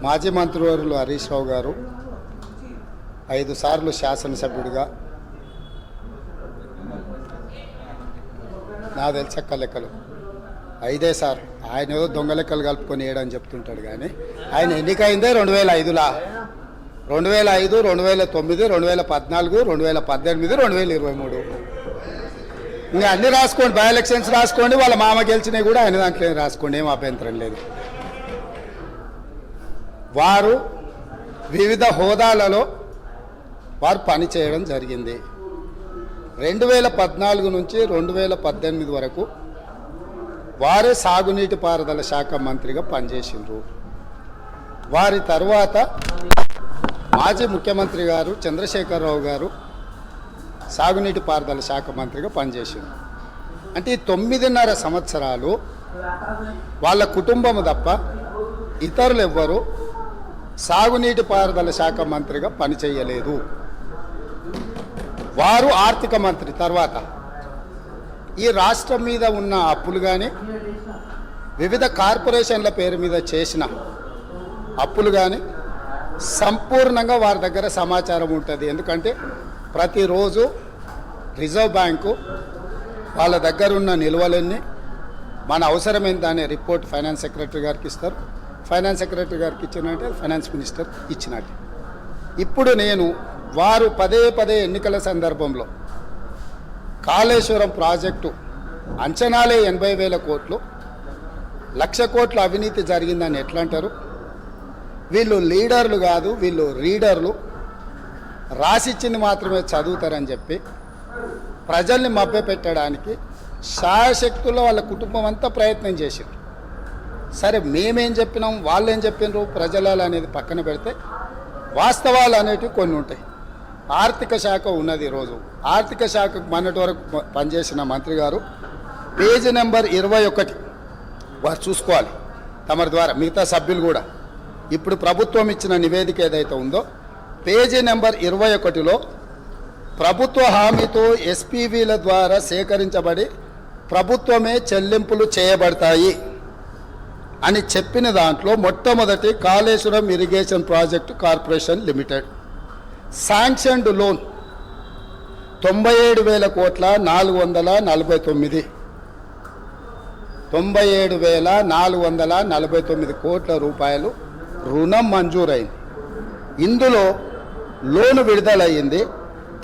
మాజీ మంత్రివర్యులు హరీష్ రావు గారు 5 సార్లు శాసనసభ్యుడిగా నాకు తెలిసక్క లెక్కలు 5 సార్లు ఆయన ఏదో దొంగ లెక్కలు కలుపుకొని వేయడని చెప్తుంటాడు. కానీ ఆయన ఎన్నికైందే 2005లో, 2005, 2009, 2014, 2018, 2023. ఇంకా అన్నీ రాసుకోండి, బై ఎలక్షన్స్ రాసుకోండి, వాళ్ళ మామ గెలిచినవి కూడా ఆయన దాంట్లో రాసుకోండి, ఏం అభ్యంతరం లేదు. వారు వివిధ హోదాలలో వారు పనిచేయడం జరిగింది. 2014 నుంచి 2018 వరకు వారే సాగునీటి పారుదల శాఖ మంత్రిగా పనిచేసిండ్రు. వారి తర్వాత మాజీ ముఖ్యమంత్రి గారు చంద్రశేఖరరావు గారు సాగునీటి పారుదల శాఖ మంత్రిగా పనిచేసిండ్రు. అంటే ఈ 9.5 సంవత్సరాలు వాళ్ళ కుటుంబము తప్ప ఇతరులు ఎవ్వరూ సాగునీటి పారుదల శాఖ మంత్రిగా పనిచేయలేదు. వారు ఆర్థిక మంత్రి తర్వాత ఈ రాష్ట్రం మీద ఉన్న అప్పులు కానీ, వివిధ కార్పొరేషన్ల పేరు మీద చేసిన అప్పులు కానీ సంపూర్ణంగా వారి దగ్గర సమాచారం ఉంటుంది. ఎందుకంటే ప్రతిరోజు రిజర్వ్ బ్యాంకు వాళ్ళ దగ్గర ఉన్న నిల్వలన్నీ మన అవసరమైన దాని రిపోర్ట్ ఫైనాన్స్ సెక్రటరీ గారికి ఇస్తారు. ఫైనాన్స్ సెక్రటరీ గారికి ఇచ్చినట్టే ఫైనాన్స్ మినిస్టర్ ఇచ్చినట్టు. ఇప్పుడు నేను వారు పదే ఎన్నికల సందర్భంలో కాళేశ్వరం ప్రాజెక్టు అంచనాలే 80,000 కోట్లు, 1,00,000 కోట్ల అవినీతి జరిగిందని ఎట్లా అంటారు? వీళ్ళు లీడర్లు కాదు, వీళ్ళు రీడర్లు, రాసిచ్చింది మాత్రమే చదువుతారని చెప్పి ప్రజల్ని మభ్యపెట్టడానికి శాయశక్తుల్లో వాళ్ళ కుటుంబం అంతా ప్రయత్నం చేసింది. సరే, మేమేం చెప్పినాం, వాళ్ళు ఏం చెప్పినారు, ప్రజలు అనేది పక్కన పెడితే వాస్తవాలు అనేటివి కొన్ని ఉంటాయి. ఆర్థిక శాఖ ఉన్నది. ఈరోజు ఆర్థిక శాఖకు మొన్నటి వరకు పనిచేసిన మంత్రి గారు పేజీ నెంబర్ 21 వారు చూసుకోవాలి తమరి ద్వారా, మిగతా సభ్యులు కూడా. ఇప్పుడు ప్రభుత్వం ఇచ్చిన నివేదిక ఏదైతే ఉందో పేజీ నెంబర్ 21లో ప్రభుత్వ హామీతో ఎస్పీవీల ద్వారా సేకరించబడి ప్రభుత్వమే చెల్లింపులు చేయబడతాయి అని చెప్పిన దాంట్లో మొట్టమొదటి Kaleshwaram irrigation project corporation limited sanctioned loan 97,000 కోట్ల 449 97,449 కోట్ల రూపాయలు రుణం మంజూరైంది. ఇందులో లోను విడుదలయ్యింది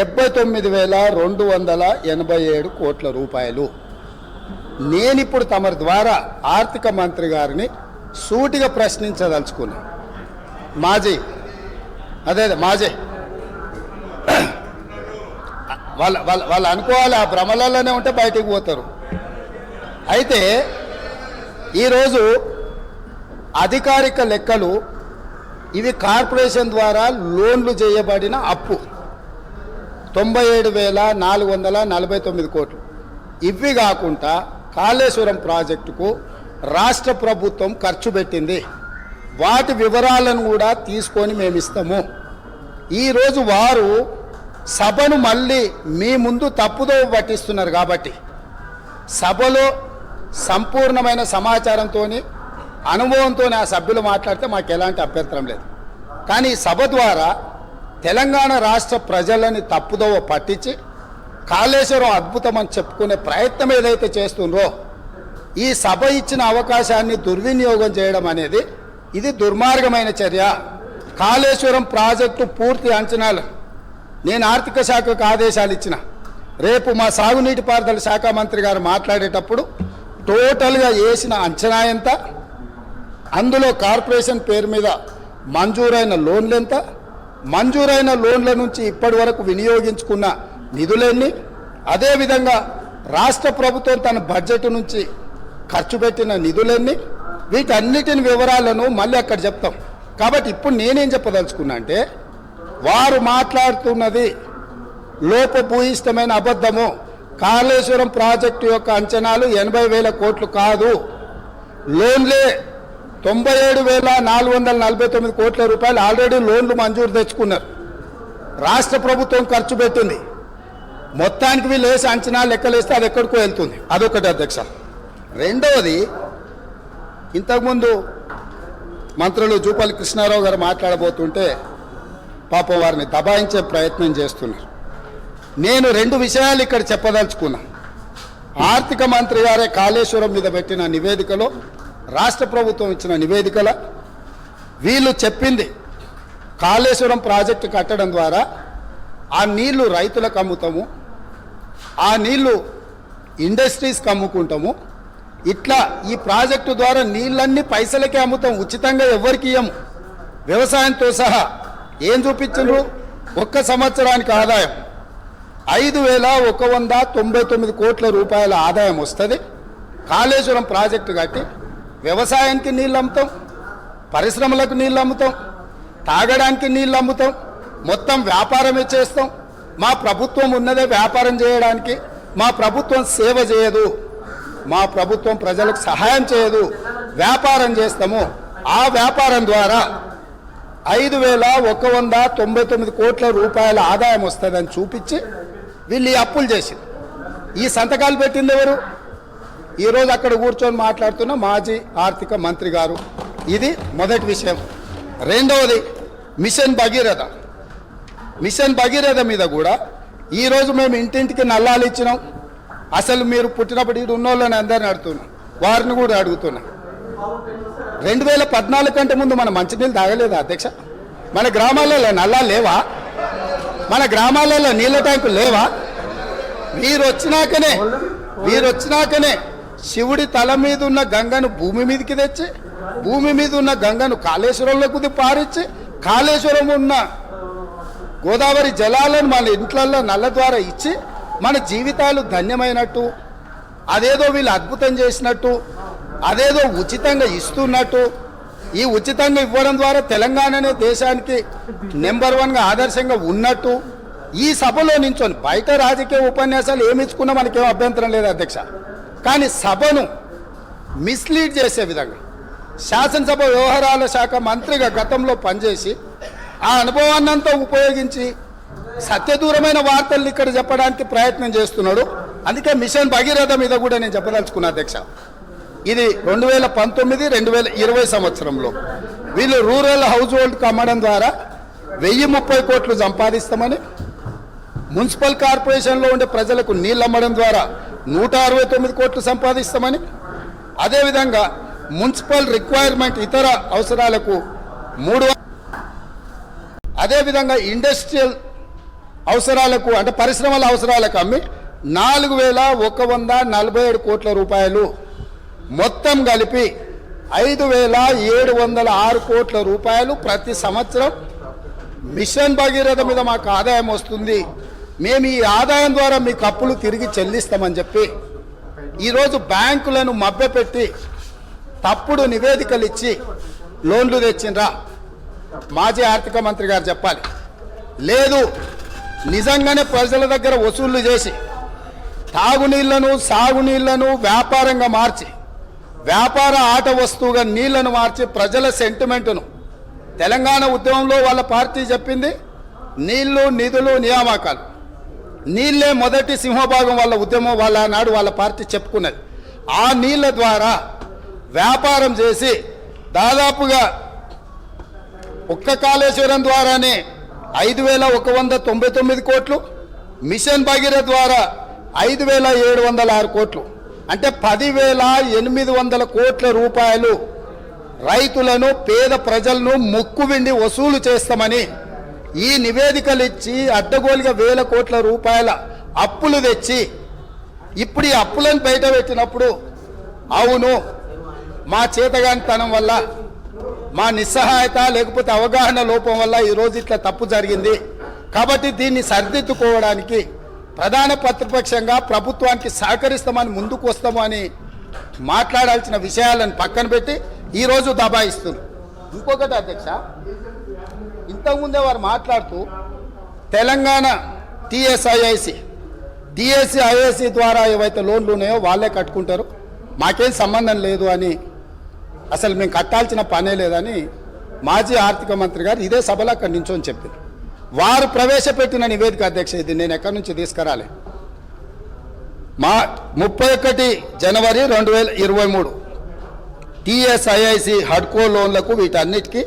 79,287 కోట్ల రూపాయలు. నేనిప్పుడు తమరి ద్వారా ఆర్థిక మంత్రి గారిని సూటిగా ప్రశ్నించదలుచుకున్నా. మాజీ వాళ్ళు అనుకోవాలి, ఆ భ్రమలలోనే ఉంటే బయటికి పోతారు. అయితే ఈరోజు అధికారిక లెక్కలు ఇవి కార్పొరేషన్ ద్వారా లోన్లు చేయబడిన అప్పు 97,449 కోట్లు. ఇవి కాకుండా కాళేశ్వరం ప్రాజెక్టుకు రాష్ట్ర ప్రభుత్వం ఖర్చు పెట్టింది. వాటి వివరాలను కూడా తీసుకొని మేము ఇస్తాము. ఈరోజు వారు సభను మళ్ళీ మీ ముందు తప్పుదో పట్టిస్తున్నారు. కాబట్టి సభలో సంపూర్ణమైన సమాచారంతో, అనుభవంతో ఆ సభ్యులు మాట్లాడితే మాకు ఎలాంటి అభ్యంతరం లేదు. కానీ సభ ద్వారా తెలంగాణ రాష్ట్ర ప్రజలని తప్పుదోవ పట్టించి కాళేశ్వరం అద్భుతం అని చెప్పుకునే ప్రయత్నం ఏదైతే చేస్తుండ్రో, ఈ సభ ఇచ్చిన అవకాశాన్ని దుర్వినియోగం చేయడం అనేది ఇది దుర్మార్గమైన చర్య. కాళేశ్వరం ప్రాజెక్టు పూర్తి అంచనాలు నేను ఆర్థిక శాఖకు ఆదేశాలు ఇచ్చిన. రేపు మా సాగునీటి పారుదల శాఖ మంత్రి గారు మాట్లాడేటప్పుడు టోటల్గా వేసిన అంచనా ఎంత, అందులో కార్పొరేషన్ పేరు మీద మంజూరైన లోన్లు ఎంత, మంజూరైన లోన్ల నుంచి ఇప్పటి వరకు వినియోగించుకున్న నిధులన్నీ, అదేవిధంగా రాష్ట్ర ప్రభుత్వం తన బడ్జెట్ నుంచి ఖర్చు పెట్టిన నిధులన్నీ, వీటన్నిటిని వివరాలను మళ్ళీ అక్కడ చెప్తాం. కాబట్టి ఇప్పుడు నేనేం చెప్పదలుచుకున్నా అంటే, వారు మాట్లాడుతున్నది లోపభూయిష్టమైన అబద్ధము. కాళేశ్వరం ప్రాజెక్టు యొక్క అంచనాలు 80,000 కోట్లు కాదు, లోన్లే 97,449 కోట్ల రూపాయలు ఆల్రెడీ లోన్లు మంజూరు తెచ్చుకున్నారు. రాష్ట్ర ప్రభుత్వం ఖర్చు పెట్టింది. మొత్తానికి వీళ్ళు వేసి అంచనా లెక్కలేస్తే అది ఎక్కడికో వెళ్తుంది. అదొకటి అధ్యక్ష. రెండవది, ఇంతకుముందు మంత్రులు జూపల్లి కృష్ణారావు గారు మాట్లాడబోతుంటే పాపం వారిని దబాయించే ప్రయత్నం చేస్తున్నారు. నేను 2 విషయాలు ఇక్కడ చెప్పదలుచుకున్నా. ఆర్థిక మంత్రి గారే కాళేశ్వరం మీద పెట్టిన నివేదికలో, రాష్ట్ర ప్రభుత్వం ఇచ్చిన నివేదికలో వీళ్ళు చెప్పింది కాళేశ్వరం ప్రాజెక్టు కట్టడం ద్వారా ఆ నీళ్లు రైతులకు అమ్ముతాము, ఆ నీళ్లు ఇండస్ట్రీస్కి అమ్ముకుంటాము, ఇట్లా ఈ ప్రాజెక్టు ద్వారా నీళ్ళన్నీ పైసలకే అమ్ముతాం, ఉచితంగా ఎవరికి ఇయ్యము, వ్యవసాయంతో సహా. ఏం చూపించరు? ఒక్క సంవత్సరానికి ఆదాయం 5,199 కోట్ల రూపాయల ఆదాయం వస్తుంది. కాళేశ్వరం ప్రాజెక్టు కట్టి వ్యవసాయానికి నీళ్ళు అమ్ముతాం, పరిశ్రమలకు నీళ్ళు అమ్ముతాం, తాగడానికి నీళ్ళు అమ్ముతాం, మొత్తం వ్యాపారమే చేస్తాం. మా ప్రభుత్వం ఉన్నదే వ్యాపారం చేయడానికి. మా ప్రభుత్వం సేవ చేయదు, మా ప్రభుత్వం ప్రజలకు సహాయం చేయదు, వ్యాపారం చేస్తాము. ఆ వ్యాపారం ద్వారా 5,199 కోట్ల రూపాయల ఆదాయం వస్తుందని చూపించి వీళ్ళు ఈ అప్పులు చేసింది. ఈ సంతకాలు పెట్టింది ఎవరు? ఈరోజు అక్కడ కూర్చొని మాట్లాడుతున్న మాజీ ఆర్థిక మంత్రి గారు. ఇది మొదటి విషయం. రెండవది మిషన్ భగీరథ. మిషన్ భగీరథ మీద కూడా ఈరోజు మేము ఇంటింటికి నల్లాలు ఇచ్చినాం. అసలు మీరు పుట్టినప్పుడు ఇటు ఉన్నోళ్ళని అందరిని అడుగుతున్నాం, వారిని కూడా అడుగుతున్నాం. 2014 కంటే ముందు మన మంచినీళ్ళు తాగలేదా అధ్యక్ష? మన గ్రామాలలో నల్లాలు లేవా? మన గ్రామాలలో నీళ్ళ ట్యాంకులు లేవా? వీరు వచ్చినాకనే శివుడి తల మీద ఉన్న గంగను భూమి మీదకి తెచ్చి, భూమి మీద ఉన్న గంగను కాళేశ్వరంలోకి పారించి, కాళేశ్వరం ఉన్న గోదావరి జలాలను మన ఇంట్లల్లో నల్ల ద్వారా ఇచ్చి మన జీవితాలు ధన్యమైనట్టు, అదేదో వీళ్ళు అద్భుతం చేసినట్టు, అదేదో ఉచితంగా ఇస్తున్నట్టు, ఈ ఉచితంగా ఇవ్వడం ద్వారా తెలంగాణనే దేశానికి నెంబర్ 1గా ఆదర్శంగా ఉన్నట్టు ఈ సభలో నించొని, బయట రాజకీయ ఉపన్యాసాలు ఏమి ఇచ్చుకున్నా మనకేం అభ్యంతరం లేదు అధ్యక్ష, కానీ సభను మిస్లీడ్ చేసే విధంగా శాసనసభ వ్యవహారాల శాఖ మంత్రిగా గతంలో పనిచేసి ఆ అనుభవాన్నంతా ఉపయోగించి సత్యదూరమైన వార్తల్ని ఇక్కడ చెప్పడానికి ప్రయత్నం చేస్తున్నాడు. అందుకే మిషన్ భగీరథ మీద కూడా నేను చెప్పదలుచుకున్నా అధ్యక్ష. ఇది 2019-2020 సంవత్సరంలో వీళ్ళు రూరల్ హౌస్ హోల్డ్కి అమ్మడం ద్వారా 1030 కోట్లు సంపాదిస్తామని, మున్సిపల్ కార్పొరేషన్లో ఉండే ప్రజలకు నీళ్ళు అమ్మడం ద్వారా 169 కోట్లు సంపాదిస్తామని, అదేవిధంగా మున్సిపల్ రిక్వైర్మెంట్ ఇతర అవసరాలకు 300, అదేవిధంగా ఇండస్ట్రియల్ అవసరాలకు అంటే పరిశ్రమల అవసరాలకు అమ్మి 4,147 కోట్ల రూపాయలు, మొత్తం కలిపి 5,706 కోట్ల రూపాయలు ప్రతి సంవత్సరం మిషన్ భగీరథ మీద మాకు ఆదాయం వస్తుంది, మేము ఈ ఆదాయం ద్వారా మీకు అప్పులు తిరిగి చెల్లిస్తామని చెప్పి ఈరోజు బ్యాంకులను మభ్యపెట్టి తప్పుడు నివేదికలు ఇచ్చి లోన్లు తెచ్చిండ్రా? మాజీ ఆర్థిక మంత్రి గారు చెప్పాలి. లేదు, నిజంగానే ప్రజల దగ్గర వసూళ్లు చేసి తాగునీళ్లను సాగునీళ్లను వ్యాపారంగా మార్చి, వ్యాపార ఆట వస్తువుగా నీళ్లను మార్చి ప్రజల సెంటిమెంటును, తెలంగాణ ఉద్యమంలో వాళ్ళ పార్టీ చెప్పింది నీళ్లు నిధులు నియామకాలు, నీళ్లే మొదటి సింహభాగం వాళ్ళ ఉద్యమం, వాళ్ళ నాడు వాళ్ళ పార్టీ చెప్పుకున్నది. ఆ నీళ్ల ద్వారా వ్యాపారం చేసి దాదాపుగా ఒక్క కాళేశ్వరం ద్వారానే 5,199 కోట్లు, మిషన్ భగీరథ ద్వారా 5,706 కోట్లు, అంటే 10,800 కోట్ల రూపాయలు రైతులను, పేద ప్రజలను ముక్కువిండి వసూలు చేస్తామని ఈ నివేదికలు ఇచ్చి అడ్డగోలుగా 1,000 కోట్ల రూపాయల అప్పులు తెచ్చి ఇప్పుడు ఈ అప్పులను బయట పెట్టినప్పుడు అవును మా చేతగానితనం వల్ల, మా నిస్సహాయత లేకపోతే అవగాహన లోపం వల్ల ఈరోజు ఇట్లా తప్పు జరిగింది, కాబట్టి దీన్ని సరిదిద్దుకోవడానికి ప్రధాన ప్రతిపక్షంగా ప్రభుత్వానికి సహకరిస్తామని ముందుకు వస్తాము అని మాట్లాడాల్సిన విషయాలను పక్కన పెట్టి ఈరోజు దబాయిస్తుంది. ఇంకొకటి అధ్యక్ష, ఇంతకుముందే వారు మాట్లాడుతూ తెలంగాణ టీఎస్ఐఐసి ద్వారా ఏవైతే లోన్లు ఉన్నాయో వాళ్ళే కట్టుకుంటారు, మాకేం సంబంధం లేదు అని, అసలు మేము కట్టాల్సిన పనే లేదని మాజీ ఆర్థిక మంత్రి గారు ఇదే సభలో అక్కడి నుంచో చెప్పింది. వారు ప్రవేశపెట్టిన నివేదిక అధ్యక్ష, ఇది నేను ఎక్కడి నుంచి తీసుకురాలే. 31 జనవరి 2023 టీఎస్ఐఐసి హడ్కో లోన్లకు వీటన్నిటికీ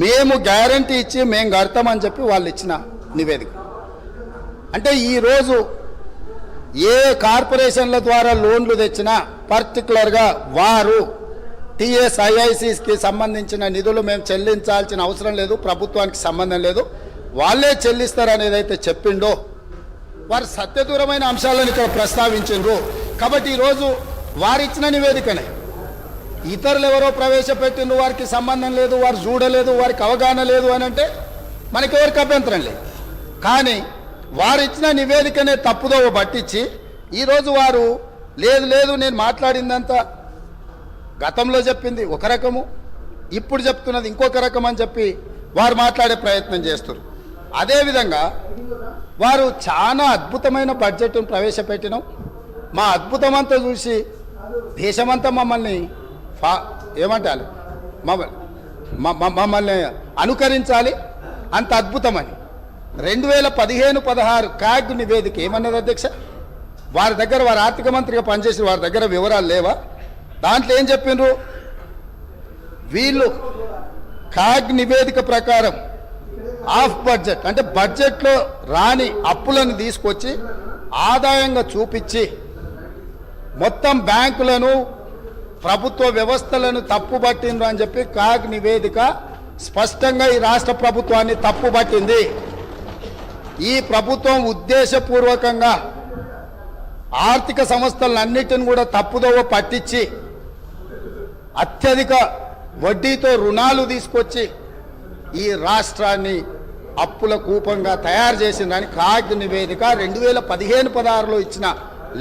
మేము గ్యారంటీ ఇచ్చి మేము కడతామని చెప్పి వాళ్ళు ఇచ్చిన నివేదిక. అంటే ఈరోజు ఏ కార్పొరేషన్ల ద్వారా లోన్లు తెచ్చినా పర్టికులర్గా వారు టీఎస్ఐఐసికి సంబంధించిన నిధులు మేము చెల్లించాల్సిన అవసరం లేదు, ప్రభుత్వానికి సంబంధం లేదు, వాళ్ళే చెల్లిస్తారు అనేది అయితే చెప్పిండో వారు సత్యదూరమైన అంశాలను ఇక్కడ ప్రస్తావించారు. కాబట్టి ఈరోజు వారు ఇచ్చిన నివేదికనే ఇతరులు ఎవరో ప్రవేశపెట్టిండ్రు, వారికి సంబంధం లేదు, వారు చూడలేదు, వారికి అవగాహన లేదు అని అంటే మనకి ఎవరికి అభ్యంతరం లేదు. కానీ వారు ఇచ్చిన నివేదికనే తప్పుదోవ పట్టించి ఈరోజు వారు లేదు లేదు నేను మాట్లాడిందంతా గతంలో చెప్పింది ఒక రకము, ఇప్పుడు చెప్తున్నది ఇంకొక రకం అని చెప్పి వారు మాట్లాడే ప్రయత్నం చేస్తారు. అదేవిధంగా వారు చాలా అద్భుతమైన బడ్జెట్ను ప్రవేశపెట్టినాం, మా అద్భుతమంతా చూసి దేశమంతా మమ్మల్ని ఏమంటారు మమ్మల్ని అనుకరించాలి, అంత అద్భుతమని 2015-16 క్యాగ్ నివేదిక ఏమన్నది అధ్యక్ష? వారి దగ్గర వారు ఆర్థిక మంత్రిగా పనిచేసి వారి దగ్గర వివరాలు లేవా? దాంట్లో ఏం చెప్పిండ్రు? వీళ్ళు క్యాగ్ నివేదిక ప్రకారం ఆఫ్ బడ్జెట్ అంటే బడ్జెట్లో రాని అప్పులను తీసుకొచ్చి ఆదాయంగా చూపించి మొత్తం బ్యాంకులను ప్రభుత్వ వ్యవస్థలను తప్పుబట్టిండ్రు అని చెప్పి క్యాగ్ నివేదిక స్పష్టంగా ఈ రాష్ట్ర ప్రభుత్వాన్ని తప్పుబట్టింది. ఈ ప్రభుత్వం ఉద్దేశపూర్వకంగా ఆర్థిక సంస్థలన్నిటిని కూడా తప్పుదోవ పట్టించి అత్యధిక వడ్డీతో రుణాలు తీసుకొచ్చి ఈ రాష్ట్రాన్ని అప్పుల కూపంగా తయారు చేసిందని క్యాగ్ నివేదిక 2015-16లో ఇచ్చిన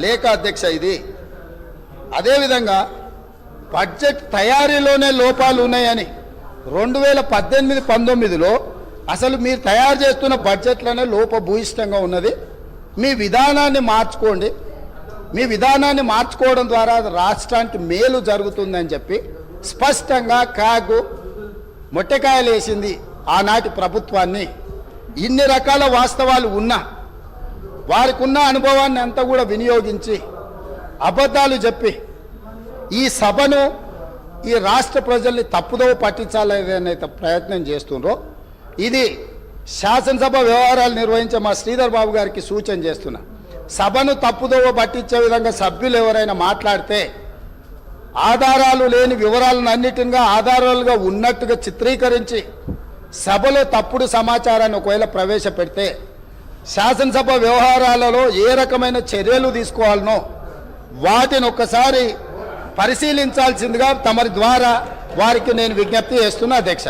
లేఖ అధ్యక్ష ఇది. అదేవిధంగా బడ్జెట్ తయారీలోనే లోపాలు ఉన్నాయని 2018-19లో అసలు మీరు తయారు చేస్తున్న బడ్జెట్లోనే లోపభూయిష్టంగా ఉన్నది, మీ విధానాన్ని మార్చుకోండి, మీ విధానాన్ని మార్చుకోవడం ద్వారా రాష్ట్రానికి మేలు జరుగుతుందని చెప్పి స్పష్టంగా క్యాగ్ మొట్టకాయలు వేసింది ఆనాటి ప్రభుత్వాన్ని. ఇన్ని రకాల వాస్తవాలు ఉన్నా వారికి ఉన్న అనుభవాన్ని అంతా కూడా వినియోగించి అబద్ధాలు చెప్పి ఈ సభను ఈ రాష్ట్ర ప్రజల్ని తప్పుదోవ పట్టించాలనే ప్రయత్నం చేస్తుండ్రో ఇది శాసనసభ వ్యవహారాలు నిర్వహించే మా శ్రీధర్ బాబు గారికి సూచన చేస్తున్నా. సభను తప్పుదోవ పట్టించే విధంగా సభ్యులు ఎవరైనా మాట్లాడితే ఆధారాలు లేని వివరాలను అన్నిటిగా ఆధారాలుగా ఉన్నట్టుగా చిత్రీకరించి సభలో తప్పుడు సమాచారాన్ని ఒకవేళ ప్రవేశపెడితే శాసనసభ వ్యవహారాలలో ఏ రకమైన చర్యలు తీసుకోవాలనో వాటిని ఒక్కసారి పరిశీలించాల్సిందిగా తమరి ద్వారా వారికి నేను విజ్ఞప్తి చేస్తున్నా అధ్యక్ష.